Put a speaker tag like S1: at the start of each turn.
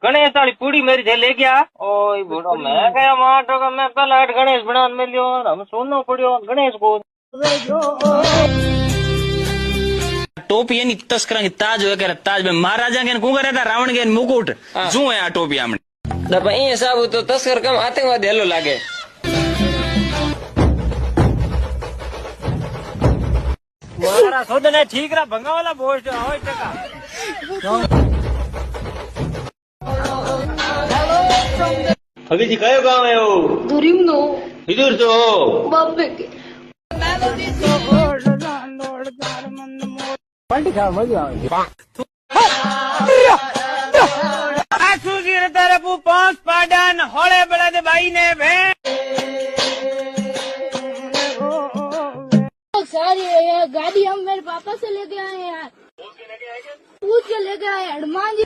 S1: गणेश वाली पूरी मेरी थे ले गया। ओए बूढ़ो मैं गया माटो का मैं पहला गणेश बना में लियो हम सोनो पड़ियो गणेश को
S2: टोपी एनी तस्करा की ताज હોય કે તાજ બે મહારાજા કે કું કરે તા રાવણ કે મુકુટ શું હે આ ટોપી આમણે
S3: ના પણ એ હિસાબ તો તસ્કર કામ આતંકવાદી હેલો લાગે
S1: મારા સોદને ઠીકરા ભંગાવાલા બોલ છે હોય ટકા
S4: अभी जी कयो गाँव है वो
S5: दूरीम नो
S4: इधर से हो
S5: बाबे के
S1: पांच पाडन होले बड़े भाई ने
S5: सारी ये गाड़ी हम मेरे पापा से लेके आए यार पूछ के लेके आए हनुमान जी